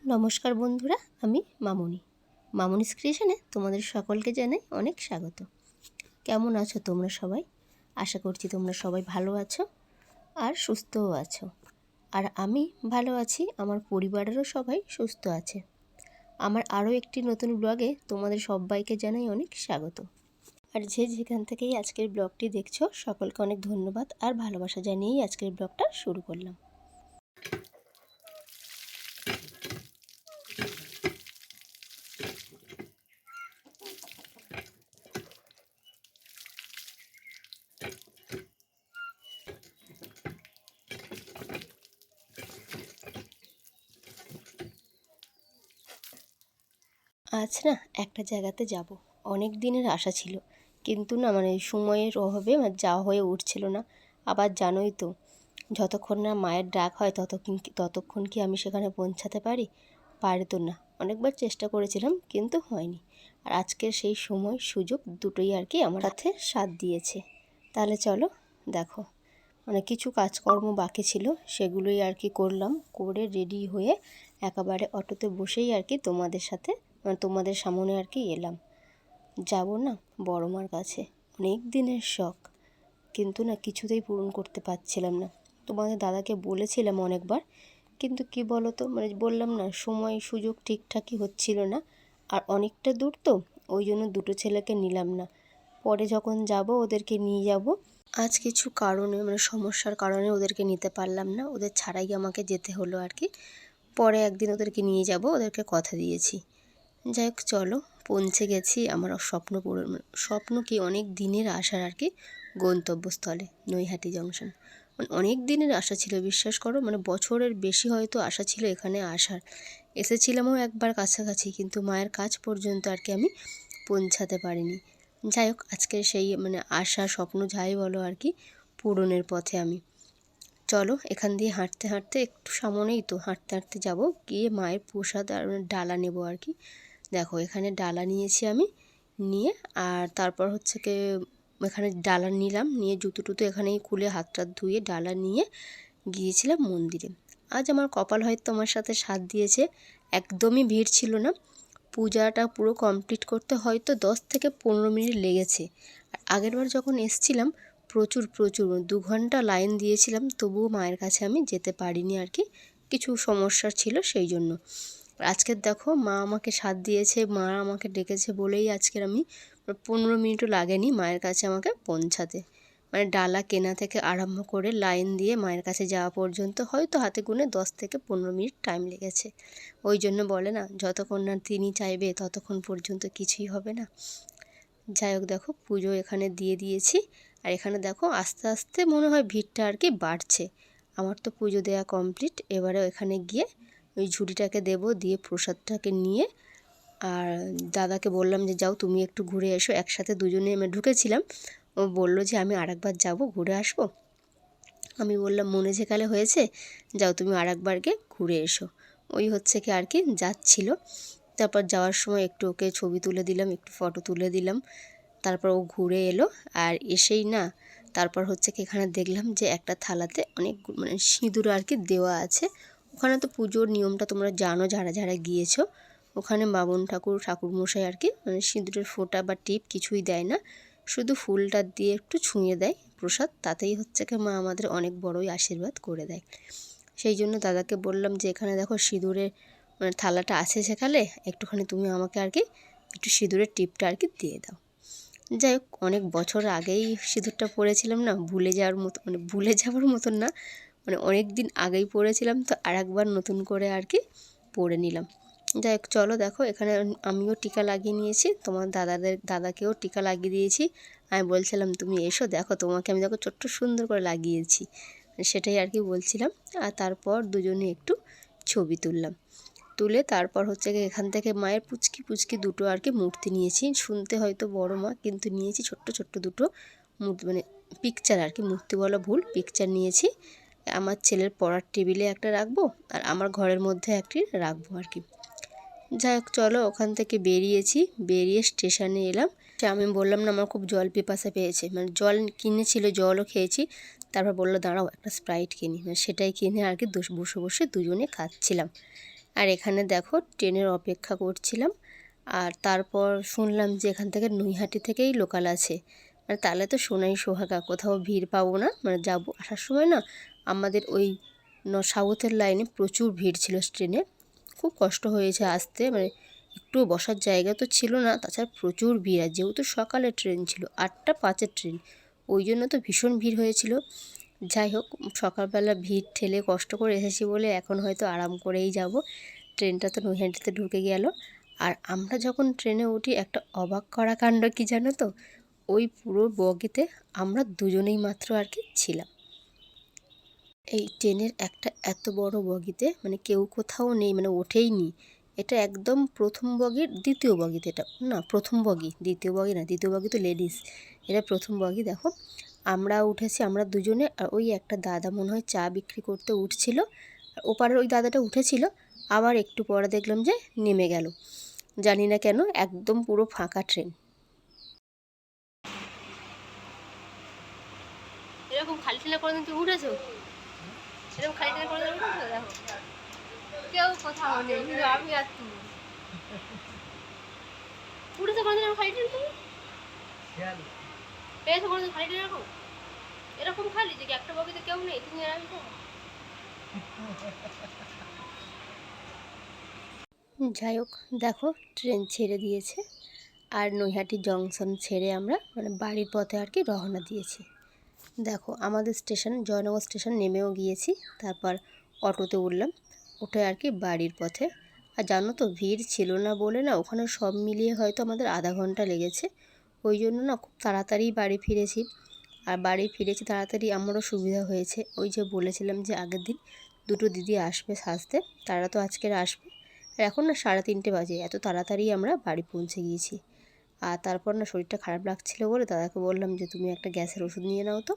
নমস্কার বন্ধুরা, আমি মামনিস ক্রিয়েশনে তোমাদের সকলকে জানাই অনেক স্বাগত। কেমন আছো তোমরা সবাই? আশা করছি তোমরা সবাই ভালো আছো আর সুস্থও আছো। আর আমি ভালো আছি, আমার পরিবারেরও সবাই সুস্থ আছে। আমার আরও একটি নতুন ব্লগে তোমাদের সবাইকে জানাই অনেক স্বাগত। আর যে যেখান থেকেই আজকের ব্লগটি দেখছো সকলকে অনেক ধন্যবাদ আর ভালোবাসা জানিয়েই আজকের ব্লগটা শুরু করলাম। আজ না একটা জায়গাতে যাব, অনেক দিনের আশা ছিল, কিন্তু না সময়ের অভাবে যাওয়া হয়ে উঠছিল না। আবার জানোই তো, যতক্ষণ না মায়ের ডাক হয় ততক্ষণ কি আমি সেখানে পৌঁছাতে পারি তো না। অনেকবার চেষ্টা করেছিলাম কিন্তু হয়নি। আর আজকের সেই সময় সুযোগ দুটোই আর কি আমার সাথে সাথ দিয়েছে। তাহলে চলো দেখো, কিছু কাজকর্ম বাকি ছিল সেগুলোই আর কি করলাম, করে রেডি হয়ে একেবারে অটোতে বসেই আর কি তোমাদের সামনে আর কি এলাম। যাব না বড় মার কাছে, অনেক দিনের শখ, কিন্তু না কিছুতেই পূরণ করতে পারছিলাম না। তোমাদের দাদাকে বলেছিলাম অনেকবার, কিন্তু কি বলো তো, বললাম না, সময় সুযোগ ঠিকঠাকই হচ্ছিল না। আর অনেকটা দূর তো, ওই জন্য দুটো ছেলেকে নিলাম না। পরে যখন যাব ওদেরকে নিয়ে যাব। আজ কিছু কারণে সমস্যার কারণে ওদেরকে নিতে পারলাম না, ওদের ছাড়াই আমাকে যেতে হলো আর কি। পরে একদিন ওদেরকে নিয়ে যাব, ওদেরকে কথা দিয়েছি। যাই হোক চলো, পৌঁছে গেছি আমার স্বপ্ন কি অনেক দিনের আশার আর কি গন্তব্যস্থলে, নৈহাটি জংশন। অনেক দিনের আশা ছিল, বিশ্বাস করো, বছরের বেশি হয়তো আশা ছিল এখানে আসার। এসেছিলামও একবার কাছাকাছি, কিন্তু মায়ের কাজ পর্যন্ত আর কি আমি পৌঁছাতে পারিনি। যাই হোক আজকের সেই আশা স্বপ্ন যাই বলো আর কি পূরণের পথে আমি। চলো এখান দিয়ে হাঁটতে হাঁটতে, একটু সামনেই তো, হাঁটতে হাঁটতে যাব, গিয়ে মায়ের প্রসাদ আর ডালা নেব আর কি। দেখো এখানে ডালা নিয়েছি আমি, নিয়ে আর তারপর হচ্ছে কি এখানে ডালা নিলাম, নিয়ে জুতো টুতো এখানেই খুলে হাত টাত ধুয়ে ডালা নিয়ে গিয়েছিলাম মন্দিরে। আজ আমার কপাল হয়তো আমার সাথে সাথ দিয়েছে, একদমই ভিড় ছিল না। পূজাটা পুরো কমপ্লিট করতে হয়তো 10 থেকে 15 মিনিট লেগেছে। আর আগেরবার যখন এসছিলাম প্রচুর 2 ঘন্টা লাইন দিয়েছিলাম, তবুও মায়ের কাছে আমি যেতে পারিনি আর কি, কিছু সমস্যা ছিল সেই জন্য। আজকের দেখো মা আমাকে সাথ দিয়েছে, মা আমাকে ডেকেছে বলেই আজকের আমি 15 মিনিটও লাগেনি মায়ের কাছে আমাকে পৌঁছাতে। ডালা কেনা থেকে আরম্ভ করে লাইন দিয়ে মায়ের কাছে যাওয়া পর্যন্ত হয়তো হাতে গুনে 10 থেকে 15 মিনিট টাইম লেগেছে। ওই জন্য বলে না, যতক্ষণ না তিনি চাইবে ততক্ষণ পর্যন্ত কিছুই হবে না। যাই হোক দেখো পুজো এখানে দিয়ে দিয়েছি। আর এখানে দেখো আস্তে আস্তে মনে হয় ভিড়টা আর কি বাড়ছে। আমার তো পুজো দেওয়া কমপ্লিট, এবারে এখানে গিয়ে ওই ঝুড়িটাকে দেবো, দিয়ে প্রসাদটাকে নিয়ে আর দাদাকে বললাম যে যাও তুমি একটু ঘুরে এসো। একসাথে দুজনে আমি ঢুকেছিলাম, ও বললো যে আমি আরেকবার যাবো, ঘুরে আসবো। আমি বললাম মনে যেকালে হয়েছে, যাও তুমি আরেকবার গিয়ে ঘুরে এসো। ওই হচ্ছে কি আর কি যাচ্ছিল। তারপর যাওয়ার সময় একটু ওকে ছবি তুলে দিলাম, একটু ফটো তুলে দিলাম। তারপর ও ঘুরে এলো। আর এসেই না তারপর হচ্ছে কি এখানে দেখলাম যে একটা থালাতে অনেক সিঁদুর আর কি দেওয়া আছে। ওখানে তো পুজোর নিয়মটা তোমরা জানো যারা যারা গিয়েছো। ওখানে বামুন ঠাকুরমশাই আর কি সিঁদুরের ফোঁটা বা টিপ কিছুই দেয় না, শুধু ফুলটা দিয়ে একটু ছুঁয়ে দেয় প্রসাদ, তাতেই হচ্ছে কি মা আমাদের অনেক বড়ই আশীর্বাদ করে দেয়। সেই জন্য দাদাকে বললাম যে এখানে দেখো সিঁদুরের থালাটা আছে সেখানে, একটুখানি তুমি আমাকে আর কি একটু সিঁদুরের টিপটা আর কি দিয়ে দাও। যাই হোক অনেক বছর আগেই সিঁদুরটা পরেছিলাম না, ভুলে যাওয়ার মতন না, অনেক দিন আগেই পরেছিলাম, তো আর একবার নতুন করে আর কি পরে নিলাম। যাই হোক চলো দেখো এখানে আমিও টিকা লাগিয়ে নিয়েছি, তোমার দাদাকেও টিকা লাগিয়ে দিয়েছি। আমি বলছিলাম তুমি এসো দেখো তোমাকে আমি দেখো ছোট্ট সুন্দর করে লাগিয়েছি, সেটাই আর কি বলছিলাম। আর তারপর দুজনে একটু ছবি তুললাম। তুলে তারপর হচ্ছে গিয়ে এখান থেকে মায়ের পুচকি পুচকি দুটো আর কি মূর্তি নিয়েছি। শুনতে হয়তো বড় মা, কিন্তু নিয়েছি ছোট্ট ছোট্ট দুটো মূর্তি, মানে পিকচার আর কি, মূর্তি বলা ভুল, পিকচার নিয়েছি। আমার ছেলের পড়ার টেবিলে একটা রাখবো আর আমার ঘরের মধ্যে একটি রাখবো আর কি। যাই হোক চলো, ওখান থেকে বেরিয়েছি, বেরিয়ে স্টেশনে এলাম। আমি বললাম না আমার খুব জল পিপাসা পেয়েছে, মানে জল কিনেছিল, জলও খেয়েছি। তারপর বললো দাঁড়াও একটা স্প্রাইট কিনি, মানে সেটাই কিনে আর কি বসে বসে দুজনে খাচ্ছিলাম। আর এখানে দেখো ট্রেনের অপেক্ষা করছিলাম। আর তারপর শুনলাম যে এখান থেকে নৈহাটি থেকেই লোকাল আছে, মানে তাহলে তো সোনাই সোহাগা, কোথাও ভিড় পাবো না। মানে যাবো, আসার সময় না আমাদের ওই সাউথের লাইনে প্রচুর ভিড় ছিল ট্রেনে, খুব কষ্ট হয়েছে আসতে, মানে একটু বসার জায়গা তো ছিল না, তাছাড়া প্রচুর ভিড়। আর যেহেতু সকালে ট্রেন ছিল, 8টা 5-এর ট্রেন, ওই জন্য তো ভীষণ ভিড় হয়েছিল। যাই হোক, সকালবেলা ভিড় ঠেলে কষ্ট করে এসেছি বলে এখন হয়তো আরাম করেই যাব। ট্রেনটা তো নৈহাটিতে ঢুকে গেল। আর আমরা যখন ট্রেনে উঠি, একটা অবাক করা কাণ্ড কি জানো তো, ওই পুরো বগিতে আমরা দুজনেই মাত্র আর কি ছিলাম। এই ট্রেনের একটা এত বড় বগিতে মানে কেউ কোথাও নেই, মানে ওঠেই নি। এটা একদম প্রথম বগির দ্বিতীয় বগিতে, এটা না প্রথম বগি, দ্বিতীয় বগি না, দ্বিতীয় বগি তো লেডিস, এটা প্রথম বগি। দেখো আমরা উঠেছি, আমরা দুজনে, আর ওই একটা দাদা মনে হয় চা বিক্রি করতে উঠছিল, আর ওপারের ওই দাদাটা উঠেছিল, আবার একটু পরে দেখলাম যে নেমে গেল, জানি না কেন, একদম পুরো ফাঁকা ট্রেন। এরকম খালি ঠেলা কোনোদিন তুমি উঠেছো? এরকম খালি ঠেলা কোনোদিন উঠেছো? দেখো কেউ কোথাও নেই, কিন্তু আমি আর তুমি উঠেছো কোনোদিন এরকম খালি ট্রেন? তুমি পেয়েছো কোনোদিন খালি ট্রেন এরকম? এরকম খালি যে একটা বগিতে কেউ নেই, তুমি আর আমি তো। যাই হোক দেখো, ট্রেন ছেড়ে দিয়েছে, আর নৈহাটি জংশন ছেড়ে আমরা মানে বাড়ির পথে আর কি রওনা দিয়েছি। দেখো আমাদের স্টেশন জয়নগর স্টেশন নেমেও গিয়েছি, তারপর অটোতে উঠলাম, উঠে আর কি বাড়ির পথে। আর জানো তো ভিড় ছিল না বলে না, ওখানে সব মিলিয়ে হয়তো আমাদের আধা ঘন্টা লেগেছে। ওই জন্য না খুব তাড়াতাড়ি বাড়ি ফিরেছি। আর বাড়ি ফিরেছি তাড়াতাড়ি, আমারও সুবিধা হয়েছে। ওই যে বলেছিলাম যে আগের দিন দুটো দিদি আসবে সাজতে, তারা তো আজকের আসবে। আর এখন না 3:30 বাজে, এত তাড়াতাড়ি আমরা বাড়ি পৌঁছে গিয়েছি। আর তারপর না শরীরটা খারাপ লাগছিলো বলে দাদাকে বললাম যে তুমি একটা গ্যাসের ওষুধ নিয়ে নাও তো।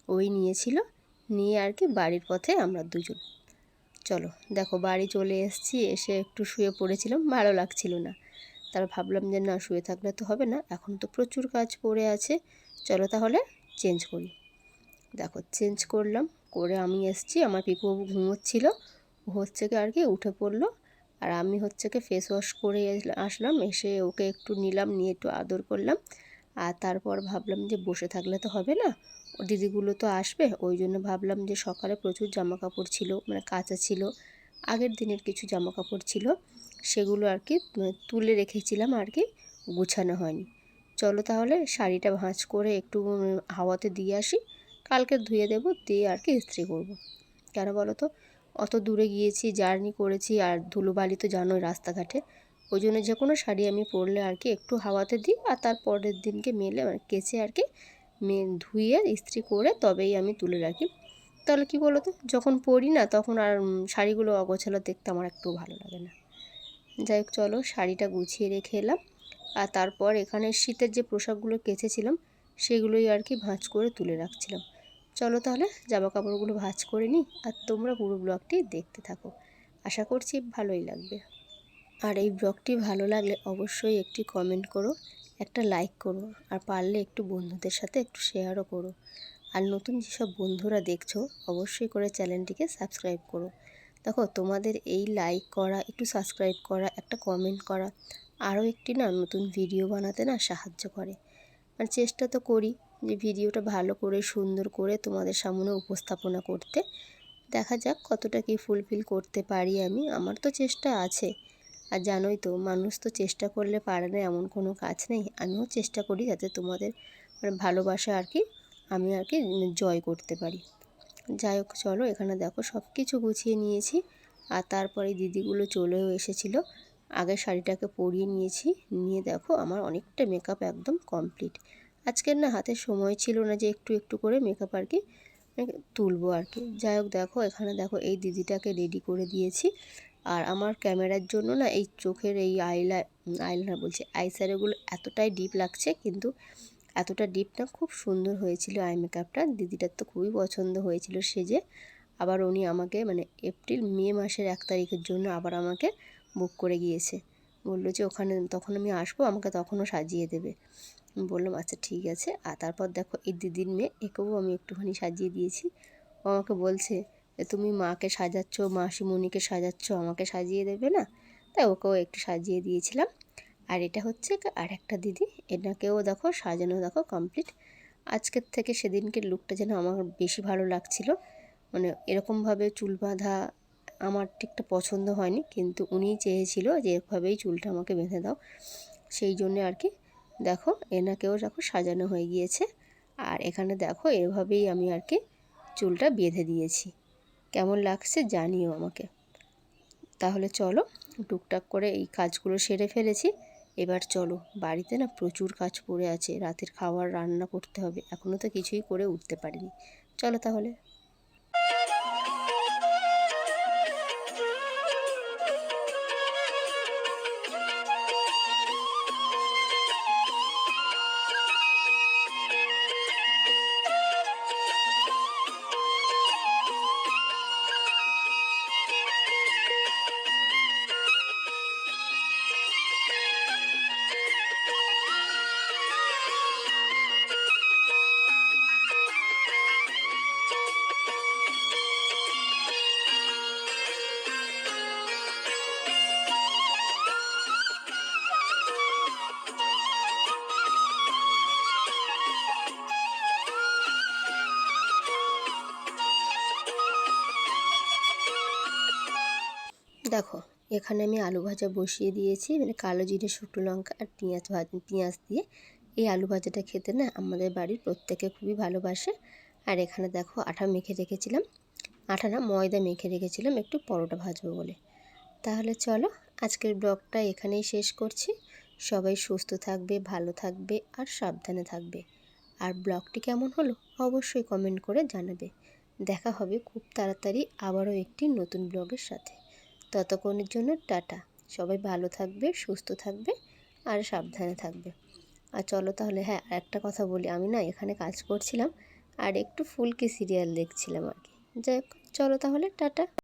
ওই নিয়েছিল, নিয়ে আর কি বাড়ির পথে আমরা দুজন। চলো দেখো বাড়ি চলে এসেছি, এসে একটু শুয়ে পড়েছিলাম, ভালো লাগছিল না। তারপর ভাবলাম যে না, শুয়ে থাকলে তো হবে না, এখন তো প্রচুর কাজ পড়ে আছে, চলো তাহলে চেঞ্জ করি। দেখো চেঞ্জ করলাম, করে আমি এসেছি, আমার পিকুবাবু ঘুমোচ্ছিল, ও হচ্ছে কি আর কি উঠে পড়লো। আর আমি হচ্ছে কি ফেস ওয়াশ করে আসলাম, এসে ওকে একটু নিলাম, নিয়ে একটু আদর করলাম। আর তারপর ভাবলাম যে বসে থাকলে তো হবে না, ও দিদিগুলো তো আসবে, ওই জন্য ভাবলাম যে সকালে প্রচুর জামা কাপড় ছিল, মানে কাঁচা ছিল, আগের দিনের কিছু জামা কাপড় ছিল, সেগুলো আর কি তুলে রেখেছিলাম আর কি, গুছানো হয়নি। চলো তাহলে শাড়িটা ভাঁজ করে একটু হাওয়াতে দিয়ে আসি, কালকে ধুয়ে দেবো, দিয়ে আর কি ইস্ত্রি করব। কেন বলো তো, অত দূরে গিয়েছি, জার্নি করেছি, আর ধুলোবালি তো জানোই রাস্তাঘাটে, ওই জন্য যে কোনো শাড়ি আমি পরলে আর কি একটু হাওয়াতে দিই, আর তার পরের দিনকে মেলে মানে কেচে আর কি ধুয়ে ইস্ত্রি করে তবেই আমি তুলে রাখি। তাহলে কি বলো তো, যখন পরি না তখন আর শাড়িগুলো অগোছালো দেখতে আমার একটু ভালো লাগে না। যাই হোক চলো, শাড়িটা গুছিয়ে রেখে এলাম। আর তারপর এখানে শীতের যে পোশাকগুলো কেচেছিলাম সেগুলোই আর কি ভাঁজ করে তুলে রাখছিলাম। চলো তাহলে জামা কাপড়গুলো ভাঁজ করে নিই, আর তোমরা পুরো ব্লগটি দেখতে থাকো, আশা করছি ভালোই লাগবে। আর এই ব্লগটি ভালো লাগলে অবশ্যই একটি কমেন্ট করো, একটা লাইক করো, আর পারলে একটু বন্ধুদের সাথে একটু শেয়ারও করো। আর নতুন যেসব বন্ধুরা দেখছো অবশ্যই করে চ্যানেলটিকে সাবস্ক্রাইব করো। দেখো তোমাদের এই লাইক করা, একটু সাবস্ক্রাইব করা, একটা কমেন্ট করা আরও একটি না নতুন ভিডিও বানাতে না সাহায্য করে। মানে চেষ্টা তো করি যে ভিডিওটা ভালো করে সুন্দর করে তোমাদের সামনে উপস্থাপনা করতে, দেখা যাক কতটা কি ফুলফিল করতে পারি আমি, আমার তো চেষ্টা আছে। আর জানোই তো, মানুষ তো চেষ্টা করলে পারে না এমন কোনো কাজ নেই, আমিও চেষ্টা করি যাতে তোমাদের মানে ভালোবাসা আর কি আমি আর কি জয় করতে পারি। যাই হোক চলো, এখানে দেখো সব কিছু গুছিয়ে নিয়েছি। আর তারপরে দিদিগুলো চলেও এসেছিলো, আগে শাড়িটাকে পরিয়ে নিয়েছি, নিয়ে দেখো আমার অনেকটা মেকআপ একদম কমপ্লিট। আজকের না হাতে সময় ছিল না যে একটু একটু করে মেকআপ আর কি তুলবো আর কি। যাই হোক দেখো, এখানে দেখো এই দিদিটাকে রেডি করে দিয়েছি, আর আমার ক্যামেরার জন্য না এই চোখের এই আইলাইনার বলছি আইশ্যাডোগুলো এতটাই ডিপ লাগছে, কিন্তু এতটা ডিপ না, খুব সুন্দর হয়েছিল আই মেকআপটা। দিদিটার তো খুবই পছন্দ হয়েছিল সেজে। আবার উনি আমাকে মানে মে মাসের 1 তারিখের জন্য আবার আমাকে বুক করে গিয়েছে, বললো যে ওখানে তখন আমি আসবো, আমাকে তখনও সাজিয়ে দেবে। বললাম আচ্ছা ঠিক আছে। আর তারপর দেখো এই দিদির মেয়ে, একেও আমি একটুখানি সাজিয়ে দিয়েছি। ও আমাকে বলছে যে তুমি মাকে সাজাচ্ছ, মাসিমণিকে সাজাচ্ছ, আমাকে সাজিয়ে দেবে না? তাই ওকেও একটু সাজিয়ে দিয়েছিলাম। আর এটা হচ্ছে আর একটা দিদি, এনাকেও দেখো সাজানো দেখো কমপ্লিট। আজকের থেকে সেদিনকের লুকটা যেন আমার বেশি ভালো লাগছিল। মানে এরকমভাবে চুল বাঁধা আমার ঠিকটা পছন্দ হয়নি, কিন্তু উনিই চেয়েছিল যে এভাবেই চুলটা আমাকে বেঁধে দাও, সেই জন্যে আর কি। দেখো এনাকেও দেখো সাজানো হয়ে গিয়েছে। আর এখানে দেখো এভাবেই আমি আর কি চুলটা বেঁধে দিয়েছি। কেমন লাগছে জানিও আমাকে। তাহলে চলো, টুকটাক করে এই কাজগুলো সেরে ফেলেছি। এবার চলো, বাড়িতে না প্রচুর কাজ পড়ে আছে, রাতের খাবার রান্না করতে হবে, এখনও তো কিছুই করে উঠতে পারিনি। চলো তাহলে। দেখো এখানে আমি আলু ভাজা বসিয়ে দিয়েছি, মানে কালো জিরে, শুকনো লঙ্কা আর পেঁয়াজ দিয়ে। এই আলু ভাজাটা খেতে না আমাদের বাড়ির প্রত্যেকে খুবই ভালোবাসে। আর এখানে দেখো আটা মেখে রেখেছিলাম, আটা না ময়দা মেখে রেখেছিলাম একটু পরোটা ভাজবো বলে। তাহলে চলো, আজকের ব্লগটা এখানেই শেষ করছি। সবাই সুস্থ থাকবে, ভালো থাকবে আর সাবধানে থাকবে। আর ব্লগটি কেমন হলো অবশ্যই কমেন্ট করে জানাবে। দেখা হবে খুব তাড়াতাড়ি আবারও একটি নতুন ব্লগের সাথে। ততক্ষণের জন্য টাটা। সবাই ভালো থাকবে, সুস্থ থাকবে আর সাবধানে থাকবে। আর চলো তাহলে, হ্যাঁ আর একটা কথা বলি, আমি না এখানে কাজ করছিলাম আর একটু ফুলকি সিরিয়াল দেখছিলাম আর কি। যাই হোক, চলো তাহলে টাটা।